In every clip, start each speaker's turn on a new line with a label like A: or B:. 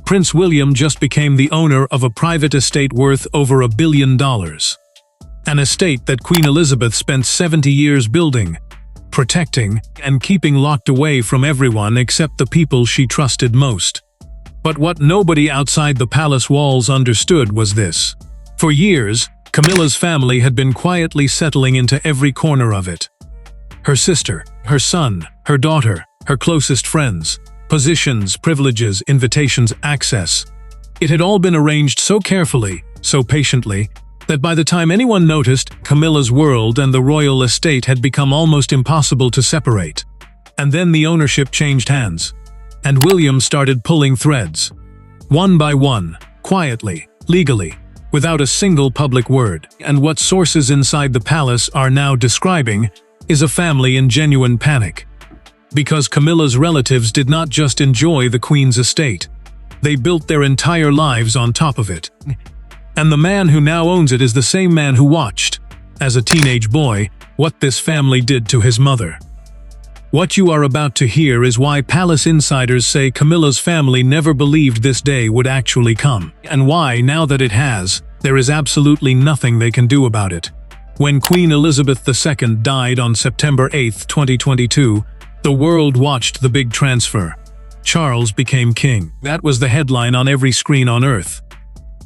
A: Prince William just became the owner of a private estate worth over $1 billion. An estate that Queen Elizabeth spent 70 years building, protecting, and keeping locked away from everyone except the people she trusted most. But what nobody outside the palace walls understood was this. For years, Camilla's family had been quietly settling into every corner of it. Her sister, her son, her daughter, her closest friends, positions, privileges, invitations, access. It had all been arranged so carefully, so patiently, that by the time anyone noticed, Camilla's world and the royal estate had become almost impossible to separate. And then the ownership changed hands, and William started pulling threads. One by one, quietly, legally, without a single public word. And what sources inside the palace are now describing is a family in genuine panic. Because Camilla's relatives did not just enjoy the Queen's estate, they built their entire lives on top of it. And the man who now owns it is the same man who watched, as a teenage boy, what this family did to his mother. What you are about to hear is why palace insiders say Camilla's family never believed this day would actually come, and why, now that it has, there is absolutely nothing they can do about it. When Queen Elizabeth II died on September 8, 2022, the world watched the big transfer. Charles became king. That was the headline on every screen on Earth.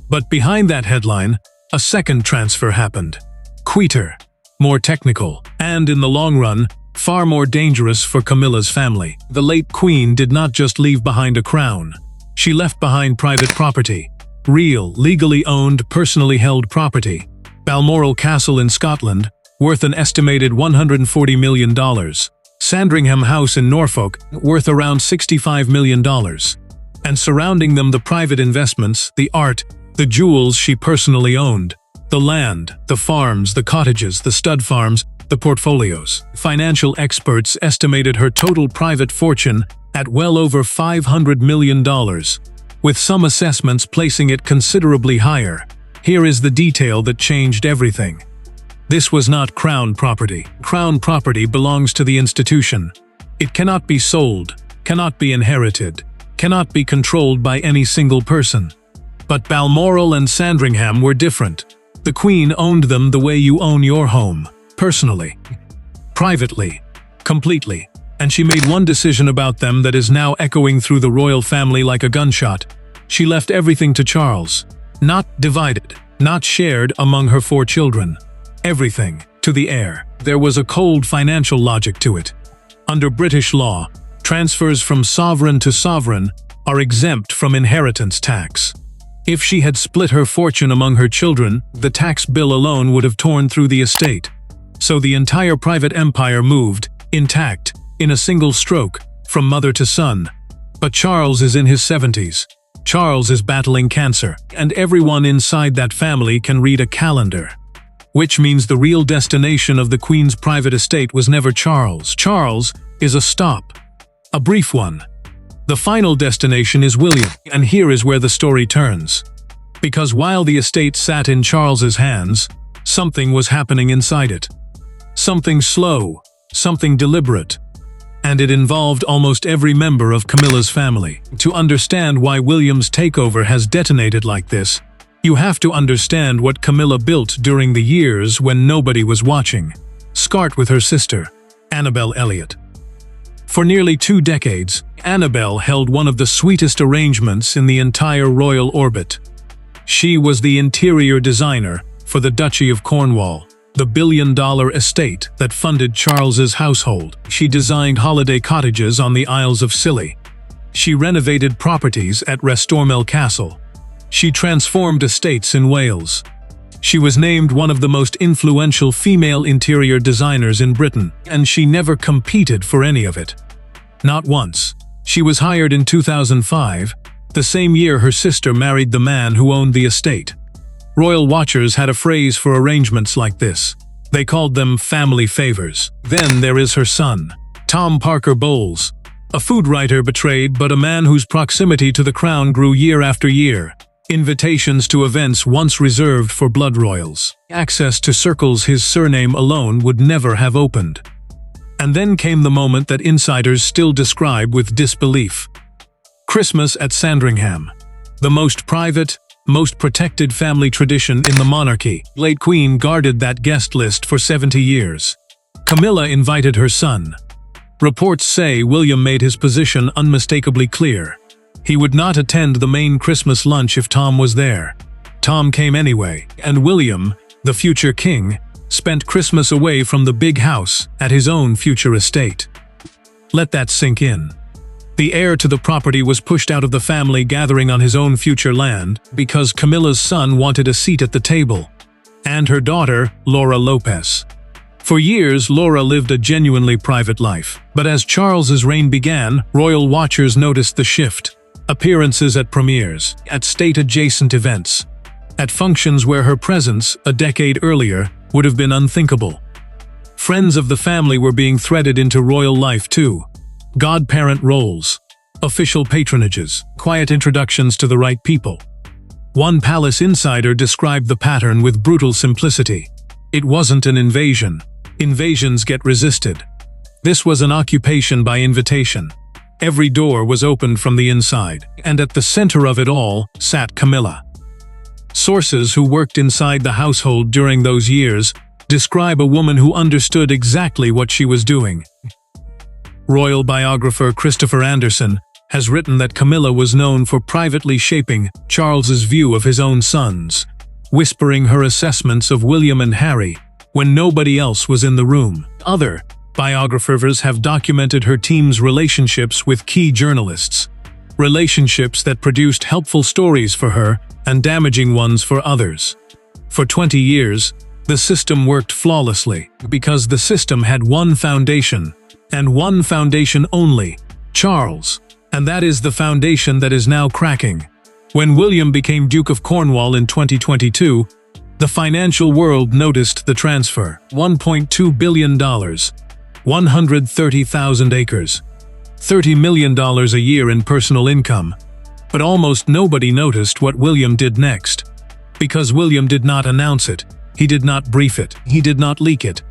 A: But behind that headline, a second transfer happened. Quicker, more technical, and in the long run, far more dangerous for Camilla's family. The late Queen did not just leave behind a crown. She left behind private property. Real, legally owned, personally held property. Balmoral Castle in Scotland, worth an estimated $140 million. Sandringham House in Norfolk, worth around $65 million. And surrounding them the private investments, the art, the jewels she personally owned, the land, the farms, the cottages, the stud farms, the portfolios. Financial experts estimated her total private fortune at well over $500 million, with some assessments placing it considerably higher. Here is the detail that changed everything. This was not crown property. Crown property belongs to the institution. It cannot be sold, cannot be inherited, cannot be controlled by any single person. But Balmoral and Sandringham were different. The Queen owned them the way you own your home, personally, privately, completely. And she made one decision about them that is now echoing through the royal family like a gunshot. She left everything to Charles. Not divided, not shared among her 4 children. Everything, to the heir. There was a cold financial logic to it. Under British law, transfers from sovereign to sovereign are exempt from inheritance tax. If she had split her fortune among her children, the tax bill alone would have torn through the estate. So the entire private empire moved, intact, in a single stroke, from mother to son. But Charles is in his 70s. Charles is battling cancer, and everyone inside that family can read a calendar. Which means the real destination of the Queen's private estate was never Charles. Charles is a stop. A brief one. The final destination is William, and here is where the story turns. Because while the estate sat in Charles's hands, something was happening inside it. Something slow, something deliberate. And it involved almost every member of Camilla's family. To understand why William's takeover has detonated like this, you have to understand what Camilla built during the years when nobody was watching. Start with her sister, Annabel Elliot. For nearly 2 decades, Annabel held one of the sweetest arrangements in the entire royal orbit. She was the interior designer for the Duchy of Cornwall, the billion-dollar estate that funded Charles's household. She designed holiday cottages on the Isles of Scilly. She renovated properties at Restormel Castle. She transformed estates in Wales. She was named one of the most influential female interior designers in Britain, and she never competed for any of it. Not once. She was hired in 2005, the same year her sister married the man who owned the estate. Royal watchers had a phrase for arrangements like this. They called them family favors. Then there is her son, Tom Parker Bowles, a food writer betrayed but a man whose proximity to the crown grew year after year. Invitations to events once reserved for blood royals. Access to circles his surname alone would never have opened. And then came the moment that insiders still describe with disbelief. Christmas at Sandringham. the most private, most protected family tradition in the monarchy. Late Queen guarded that guest list for 70 years. Camilla invited her son. Reports say William made his position unmistakably clear. He would not attend the main Christmas lunch if Tom was there. Tom came anyway, and William, the future king, spent Christmas away from the big house at his own future estate. Let that sink in. The heir to the property was pushed out of the family gathering on his own future land because Camilla's son wanted a seat at the table, and her daughter, Laura Lopez. For years, Laura lived a genuinely private life, but as Charles's reign began, royal watchers noticed the shift. Appearances at premieres, at state-adjacent events, at functions where her presence, a decade earlier, would have been unthinkable. Friends of the family were being threaded into royal life too. Godparent roles, official patronages, quiet introductions to the right people. One palace insider described the pattern with brutal simplicity. It wasn't an invasion. Invasions get resisted. This was an occupation by invitation. Every door was opened from the inside, and at the center of it all sat Camilla. Sources who worked inside the household during those years describe a woman who understood exactly what she was doing. Royal biographer Christopher Anderson has written that Camilla was known for privately shaping Charles's view of his own sons, whispering her assessments of William and Harry when nobody else was in the room. Other biographers have documented her team's relationships with key journalists, relationships that produced helpful stories for her and damaging ones for others. For 20 years, the system worked flawlessly because the system had one foundation, and one foundation only, Charles. And that is the foundation that is now cracking. When William became Duke of Cornwall in 2022, the financial world noticed the transfer. $1.2 billion, 130,000 acres, $30 million a year in personal income. But almost nobody noticed what William did next. Because William did not announce it, he did not brief it, he did not leak it.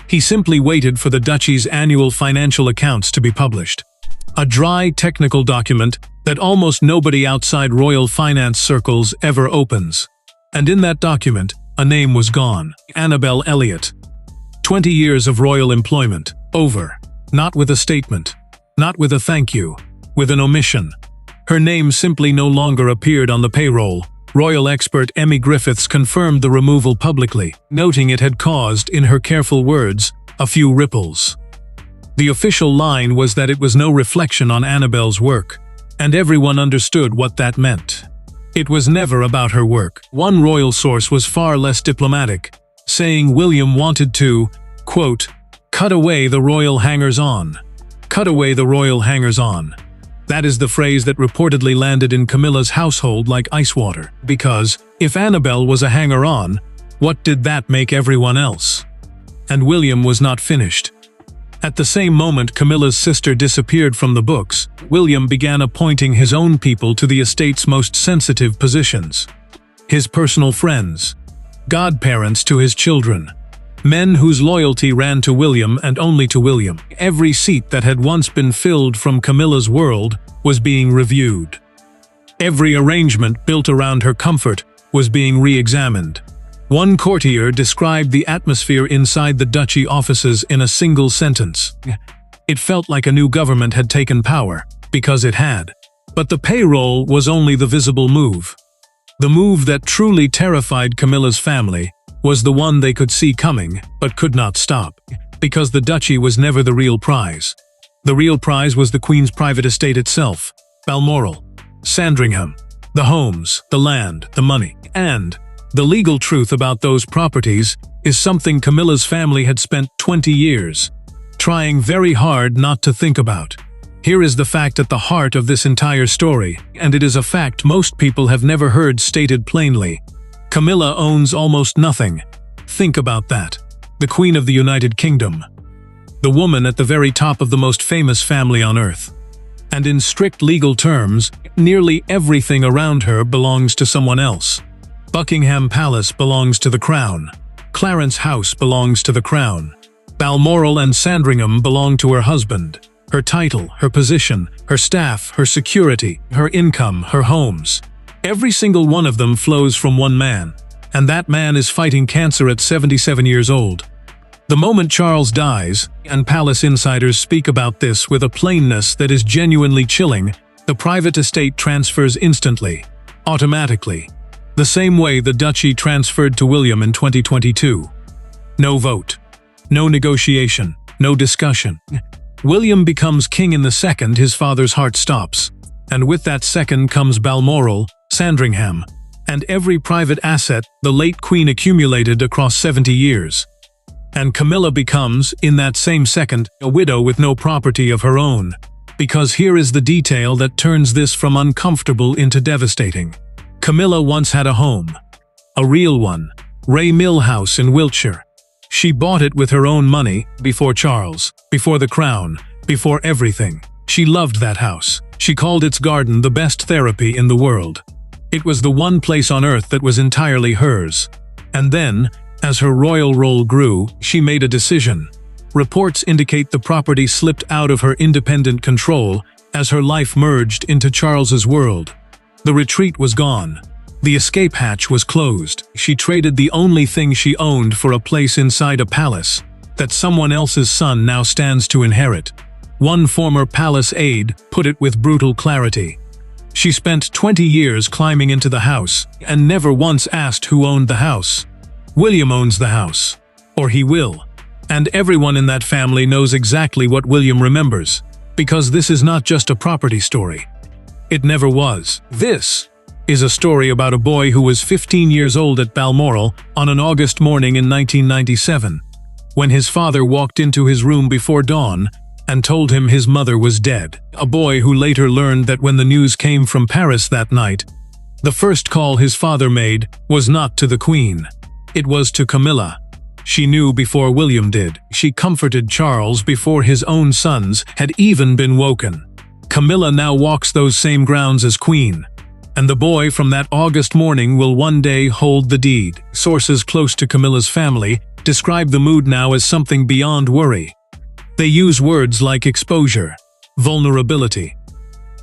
A: He simply waited for the duchy's annual financial accounts to be published. A dry, technical document that almost nobody outside royal finance circles ever opens. And in that document, a name was gone: Annabel Elliot. 20 years of royal employment, over. Not with a statement, not with a thank you, with an omission. Her name simply no longer appeared on the payroll. Royal expert Emmy Griffiths confirmed the removal publicly, noting it had caused, in her careful words, a few ripples. The official line was that it was no reflection on Annabel's work, and everyone understood what that meant. It was never about her work. One royal source was far less diplomatic, saying William wanted to, quote, cut away the royal hangers-on. Cut away the royal hangers-on. That is the phrase that reportedly landed in Camilla's household like ice water, because if Annabel was a hanger-on, what did that make everyone else? And William was not finished. At the same moment Camilla's sister disappeared from the books, William began appointing his own people to the estate's most sensitive positions. His personal friends, godparents to his children, men whose loyalty ran to William and only to William. Every seat that had once been filled from Camilla's world was being reviewed. Every arrangement built around her comfort was being re-examined. One courtier described the atmosphere inside the duchy offices in a single sentence. It felt like a new government had taken power, because it had. But the payroll was only the visible move. The move that truly terrified Camilla's family was the one they could see coming, but could not stop. Because the duchy was never the real prize. The real prize was the Queen's private estate itself, Balmoral, Sandringham, the homes, the land, the money, and the legal truth about those properties is something Camilla's family had spent 20 years trying very hard not to think about. Here is the fact at the heart of this entire story, and it is a fact most people have never heard stated plainly. Camilla owns almost nothing. Think about that. The Queen of the United Kingdom. The woman at the very top of the most famous family on earth. And in strict legal terms, nearly everything around her belongs to someone else. Buckingham Palace belongs to the Crown. Clarence House belongs to the Crown. Balmoral and Sandringham belong to her husband. Her title, her position, her staff, her security, her income, her homes. Every single one of them flows from one man, and that man is fighting cancer at 77 years old. The moment Charles dies, and palace insiders speak about this with a plainness that is genuinely chilling, the private estate transfers instantly, automatically, the same way the duchy transferred to William in 2022. No vote, no negotiation, no discussion. William becomes king in the second his father's heart stops, and with that second comes Balmoral, Sandringham, and every private asset the late Queen accumulated across 70 years. And Camilla becomes, in that same second, a widow with no property of her own. Because here is the detail that turns this from uncomfortable into devastating. Camilla once had a home. A real one. Ray Mill House in Wiltshire. She bought it with her own money, before Charles, before the crown, before everything. She loved that house. She called its garden the best therapy in the world. It was the one place on earth that was entirely hers. And then, as her royal role grew, she made a decision. Reports indicate the property slipped out of her independent control as her life merged into Charles's world. The retreat was gone. The escape hatch was closed. She traded the only thing she owned for a place inside a palace that someone else's son now stands to inherit. One former palace aide put it with brutal clarity. She spent 20 years climbing into the house and never once asked who owned the house. William owns the house. Or he will. And everyone in that family knows exactly what William remembers, because this is not just a property story. It never was. This is a story about a boy who was 15 years old at Balmoral on an August morning in 1997, when his father walked into his room before dawn and told him his mother was dead. A boy who later learned that when the news came from Paris that night, the first call his father made was not to the Queen. It was to Camilla. She knew before William did. She comforted Charles before his own sons had even been woken. Camilla now walks those same grounds as Queen. And the boy from that August morning will one day hold the deed. Sources close to Camilla's family describe the mood now as something beyond worry. They use words like exposure, vulnerability.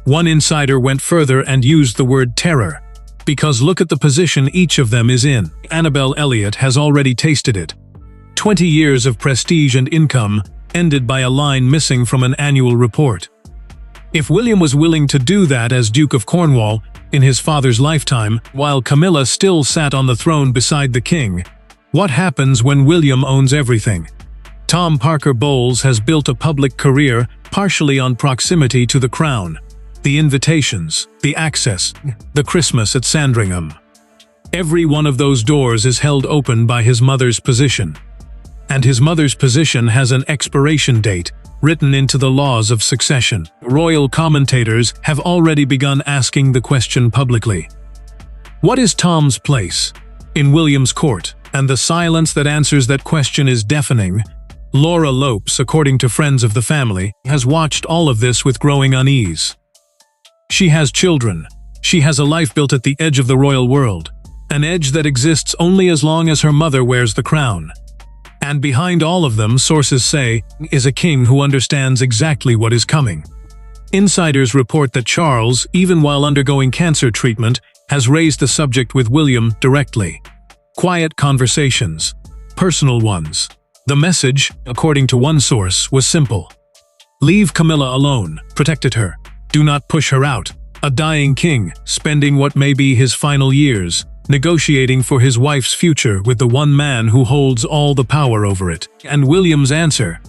A: One insider went further and used the word terror. Because look at the position each of them is in. Annabel Elliot has already tasted it. 20 years of prestige and income ended by a line missing from an annual report. If William was willing to do that as Duke of Cornwall in his father's lifetime, while Camilla still sat on the throne beside the king, what happens when William owns everything? Tom Parker Bowles has built a public career partially on proximity to the crown. The invitations, the access, the Christmas at Sandringham. Every one of those doors is held open by his mother's position. And his mother's position has an expiration date written into the laws of succession. Royal commentators have already begun asking the question publicly. What is Tom's place in William's court? And the silence that answers that question is deafening. Laura Lopes, according to friends of the family, has watched all of this with growing unease. She has children. She has a life built at the edge of the royal world, an edge that exists only as long as her mother wears the crown. And behind all of them, sources say, is a king who understands exactly what is coming. Insiders report that Charles, even while undergoing cancer treatment, has raised the subject with William directly. Quiet conversations, personal ones. The message, according to one source, was simple. Leave Camilla alone, protected her. Do not push her out. A dying king, spending what may be his final years, negotiating for his wife's future with the one man who holds all the power over it. And William's answer?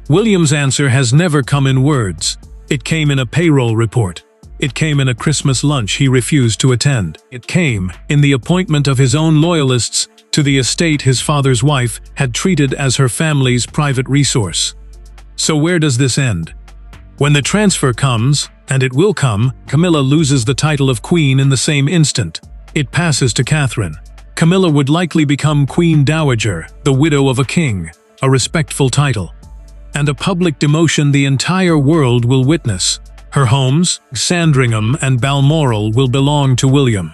A: William's answer has never come in words. It came in a payroll report. It came in a Christmas lunch he refused to attend. It came in the appointment of his own loyalists to the estate his father's wife had treated as her family's private resource. So where does this end? When the transfer comes, and it will come, Camilla loses the title of queen in the same instant. It passes to Catherine. Camilla would likely become Queen Dowager, the widow of a king, a respectful title. And a public demotion the entire world will witness. Her homes, Sandringham and Balmoral, will belong to William.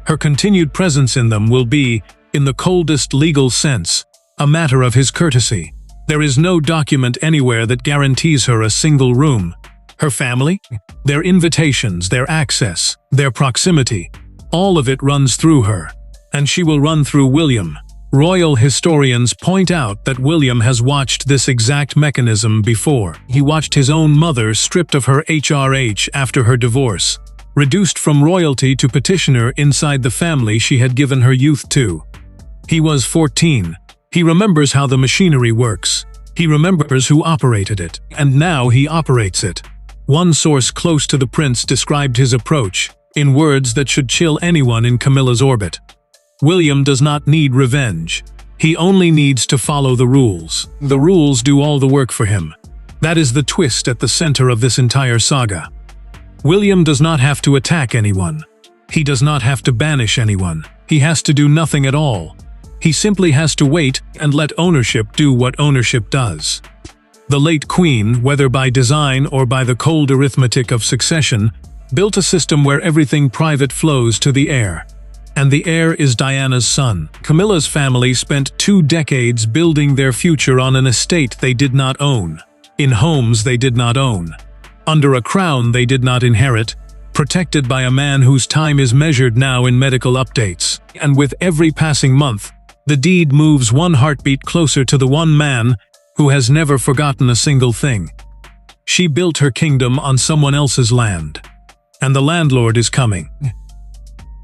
A: Her continued presence in them will be, in the coldest legal sense, a matter of his courtesy. There is no document anywhere that guarantees her a single room. Her family, their invitations, their access, their proximity, All of it runs through her. And she will run through William. Royal historians point out that William has watched this exact mechanism before. He watched his own mother stripped of her HRH after her divorce, reduced from royalty to petitioner inside the family she had given her youth to. He was 14. He remembers how the machinery works. He remembers who operated it, and now he operates it. One source close to the prince described his approach in words that should chill anyone in Camilla's orbit. William does not need revenge. He only needs to follow the rules. The rules do all the work for him. That is the twist at the center of this entire saga. William does not have to attack anyone. He does not have to banish anyone. He has to do nothing at all. He simply has to wait and let ownership do what ownership does. The late queen, whether by design or by the cold arithmetic of succession, built a system where everything private flows to the heir. And the heir is Diana's son. Camilla's family spent 2 decades building their future on an estate they did not own, in homes they did not own, under a crown they did not inherit, protected by a man whose time is measured now in medical updates. And with every passing month, the deed moves one heartbeat closer to the one man who has never forgotten a single thing. She built her kingdom on someone else's land, and the landlord is coming.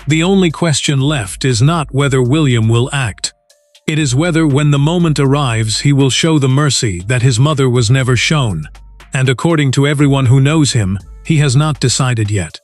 A: The only question left is not whether William will act. It is whether, when the moment arrives, he will show the mercy that his mother was never shown. And according to everyone who knows him, he has not decided yet.